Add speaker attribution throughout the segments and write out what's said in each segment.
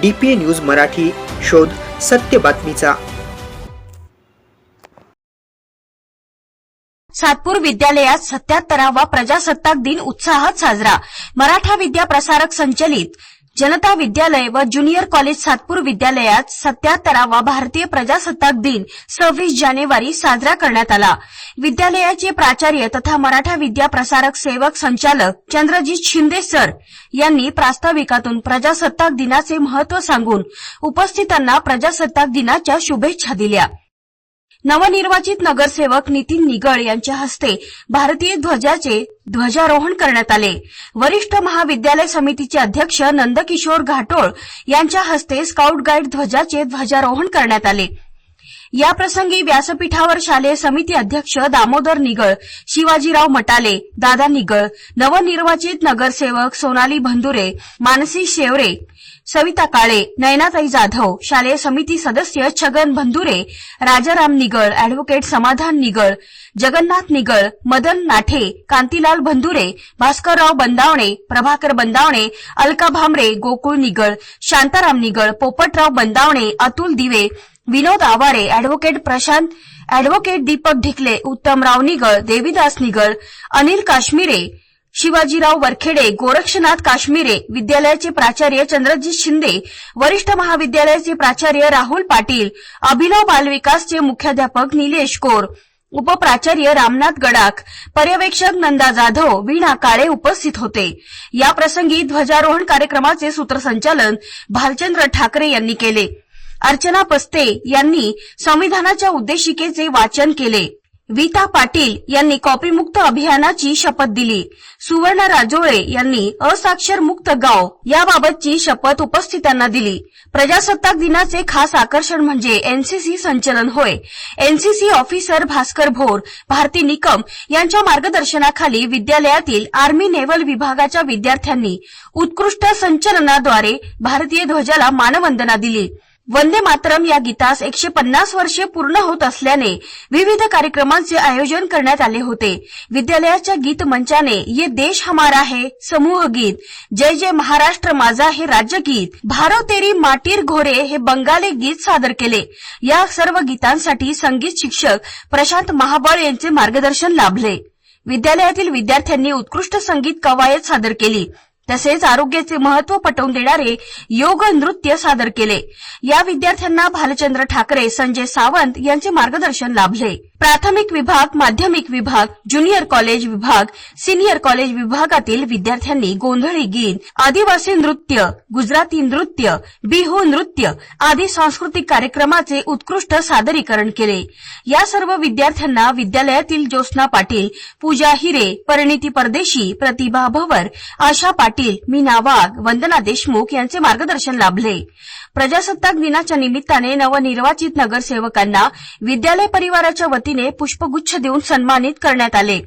Speaker 1: DPA news Marathi, शोध सत्य बातमीचा।
Speaker 2: सातपूर विद्यालयात 77वा प्रजासत्ताक दिन उत्साहात साजरा। मराठा विद्या प्रसारक संचलित जनता विद्यालय व ज्युनियर कॉलेज सातपूर विद्यालयात 77वा भारतीय प्रजासत्ताक दिन 26 जानेवारी साजरा करण्यात आला। विद्यालयाचे प्राचार्य तथा मराठा विद्या प्रसारक सेवक संचालक चंद्रजीत शिंदे सर यांनी प्रास्ताविकातून प्रजासत्ताक दिनाचे महत्त्व सांगून उपस्थितांना प्रजासत्ताक दिनाच्या शुभेच्छा दिल्या। नवनिर्वाचित नगरसेवक नितीन निगळ यांच्या हस्ते भारतीय ध्वजाचे ध्वजारोहण करण्यात आले। वरिष्ठ महाविद्यालय समितीचे अध्यक्ष नंदकिशोर घाटोळ यांच्या हस्ते स्काउट गाईड ध्वजाचे ध्वजारोहण करण्यात आले। या प्रसंगी व्यासपीठावर शालेय समिती अध्यक्ष दामोदर निगळ, शिवाजीराव मटाले, दादा निगळ, नवनिर्वाचित नगरसेवक सोनाली भंदुरे, मानसी शेवरे, सविता काळे, नयनाताई जाधव, शालेय समिती सदस्य छगन भंदुरे, राजाराम निगळ, अॅडव्होकेट समाधान निगळ, जगन्नाथ निगळ, मदन नाठे, कांतीलाल भंदुरे, भास्करराव बंदावणे, प्रभाकर बंदावणे, अलका भामरे, गोकुळ निगळ, शांताराम निगळ, पोपटराव बंदावणे, अतुल दिवे, विनोद आवारे, अॅडव्होकेट प्रशांत, अॅडव्होकेट दीपक ढिकले, उत्तमराव निगळ, देवीदास निगळ, अनिल काश्मीरे, शिवाजीराव वरखेडे, गोरक्षनाथ काश्मीरे, विद्यालयाचे प्राचार्य चंद्रजीत शिंदे, वरिष्ठ महाविद्यालयाचे प्राचार्य राहुल पाटील, अभिनव बालविकासचे मुख्याध्यापक निलेश कोर, उपप्राचार्य रामनाथ गडाख, पर्यवेक्षक नंदा जाधव, वीणा काळे उपस्थित होते। या प्रसंगी ध्वजारोहण कार्यक्रमाचे सूत्रसंचालन भालचंद्र ठाकरे यांनी केले। अर्चना पस्ते यांनी संविधानाच्या उद्देशिकेचे वाचन केले। वीता पाटील यांनी कॉपीमुक्त अभियानाची शपथ दिली। सुवर्ण राजोळे यांनी असाक्षर मुक्त गाव याबाबतची शपथ उपस्थितांना दिली। प्रजासत्ताक दिनाचे खास आकर्षण म्हणजे एनसीसी संचलन होय। एनसीसी ऑफिसर भास्कर भोर, भारती निकम यांच्या मार्गदर्शनाखाली विद्यालयातील आर्मी नेव्हल विभागाच्या विद्यार्थ्यांनी उत्कृष्ट संचलनाद्वारे भारतीय ध्वजाला मानवंदना दिली। वंदे मातरम या गीतास 150 वर्षे पूर्ण होत असल्याने विविध कार्यक्रमांचे आयोजन करण्यात आले होते। विद्यालयाच्या गीत मंचाने ये देश हमारा है समूह गीत, जय जय महाराष्ट्र माझा हे राज्यगीत, भारो तेरी माटीर घोरे हे बंगाली गीत सादर केले। या सर्व गीतांसाठी संगीत शिक्षक प्रशांत महाबळ यांचे मार्गदर्शन लाभले। विद्यालयातील विद्यार्थ्यांनी उत्कृष्ट संगीत कवायत सादर केली। तसेच आरोग्याचे महत्त्व पटवून देणारे योग नृत्य सादर केले। या विद्यार्थ्यांना भालचंद्र ठाकरे, संजय सावंत यांचे मार्गदर्शन लाभले। प्राथमिक विभाग, माध्यमिक विभाग, ज्युनियर कॉलेज विभाग, सिनियर कॉलेज विभागातील विद्यार्थ्यांनी गोंधळी गीत, आदिवासी नृत्य, गुजराती नृत्य, बिहू नृत्य आदी सांस्कृतिक कार्यक्रमाचे उत्कृष्ट सादरीकरण केले। या सर्व विद्यार्थ्यांना विद्यालयातील ज्योत्स्ना पाटील, पूजा हिरे, परिणिती परदेशी, प्रतिभा भवर, आशा पाटील, मीना वाघ, वंदना देशमुख यांचे मार्गदर्शन लाभले। प्रजासत्ताक दिनाच्या निमित्ताने नवनिर्वाचित नगरसेवकांना विद्यालय परिवाराच्या वतीने पुष्पगुच्छ देऊन सन्मानित करण्यात आले।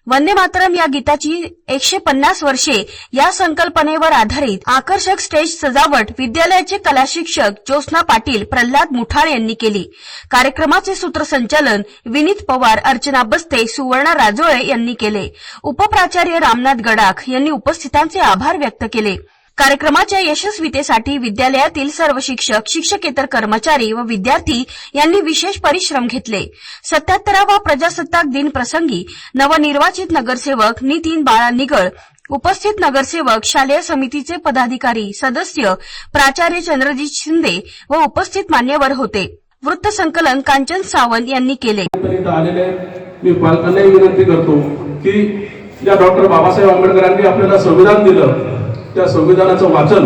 Speaker 2: वंदे मातरम या गीताची 150 वर्षे या संकल्पनेवर आधारित आकर्षक स्टेज सजावट विद्यालयाचे कला शिक्षक ज्योत्स्ना पाटील, प्रल्हाद मुठाळ यांनी केली। कार्यक्रमाचे सूत्रसंचालन विनीत पवार, अर्चना बस्ते, सुवर्ण राजोळे यांनी केले। उपप्राचार्य रामनाथ गडाख यांनी उपस्थितांचे आभार व्यक्त केले। कार्यक्रमाच्या यशस्वीतेसाठी विद्यालयातील सर्व शिक्षक, शिक्षकेतर कर्मचारी व विद्यार्थी यांनी विशेष परिश्रम घेतले। 77वा प्रजासत्ताक दिन प्रसंगी नवनिर्वाचित नगरसेवक नितीन बाळा निगळ, उपस्थित नगरसेवक, शालेय समितीचे पदाधिकारी, सदस्य, प्राचार्य चंद्रजीत शिंदे व उपस्थित मान्यवर होते। वृत्तसंकलन कांचन सावंत यांनी केले।
Speaker 3: मी पालकांनाही विनंती करतो की ज्या डॉक्टर बाबासाहेब आंबेडकरांनी आपल्याला संविधान दिलं त्या संविधानाचं वाचन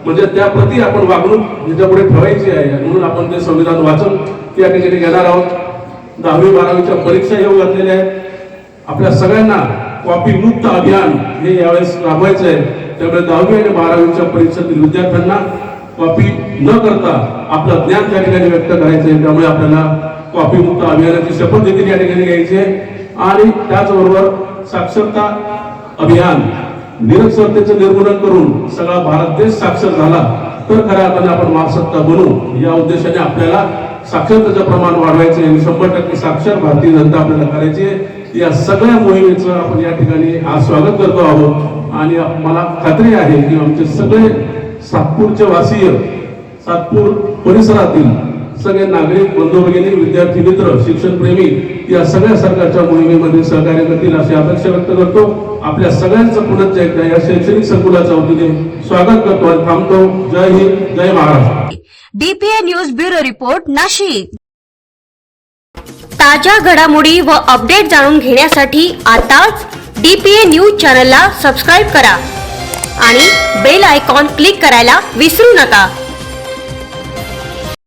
Speaker 3: म्हणजे त्याप्रती आपण वागणूक याच्यापुढे ठेवायची आहे। म्हणून आपण ते संविधान वाचन या ठिकाणी घेणार आहोत। 10वी 12वीच्या परीक्षा येऊ घातलेल्या आहेत। आपल्या सगळ्यांना कॉपी मुक्त अभियान हे यावेळेस राबवायचं आहे। त्यामुळे 10वी आणि 12वीच्या परीक्षेतील विद्यार्थ्यांना कॉपी न करता आपलं ज्ञान त्या ठिकाणी व्यक्त करायचं आहे। त्यामुळे आपल्याला कॉपी मुक्त अभियानाची शपथ देखील या ठिकाणी घ्यायची आहे। आणि त्याचबरोबर साक्षरता अभियान, निरक्षरतेचं निर्मूलन करून सगळा भारत देश साक्षर झाला तर खऱ्या अर्थाने आपण महासत्ता बनू। या उद्देशाने आपल्याला साक्षरतेचं प्रमाण वाढवायचं आहे। 100% साक्षर भारतीय जनता आपल्याला करायची आहे। या सगळ्या मोहिमेचं आपण या ठिकाणी आज स्वागत करतो आहोत आणि मला खात्री आहे की आमचे सगळे सातपूरचे वासीय, सातपूर परिसरातील सगळे नागरिक बंधू भगिनी, विद्यार्थी मित्र, शिक्षण प्रेमी या सगळ्या सरकारच्या मोहिमेमध्ये सहकार्य करतील अशी अपेक्षा व्यक्त करतो. आपल्या सगळ्यांचं पुनश्च एकदा या शैक्षणिक संकुलाच्या वतीने स्वागत करतो आणि थांबतो. जय हिंद, जय Maharashtra.
Speaker 2: DPA news bureau report, Nashik. ताज्या घडामोडी व अपडेट जाणून घेण्यासाठी आताच डीपीए न्यूज चॅनलला सबस्क्राईब करा आणि बेल आयकॉन क्लिक करायला विसरू नका.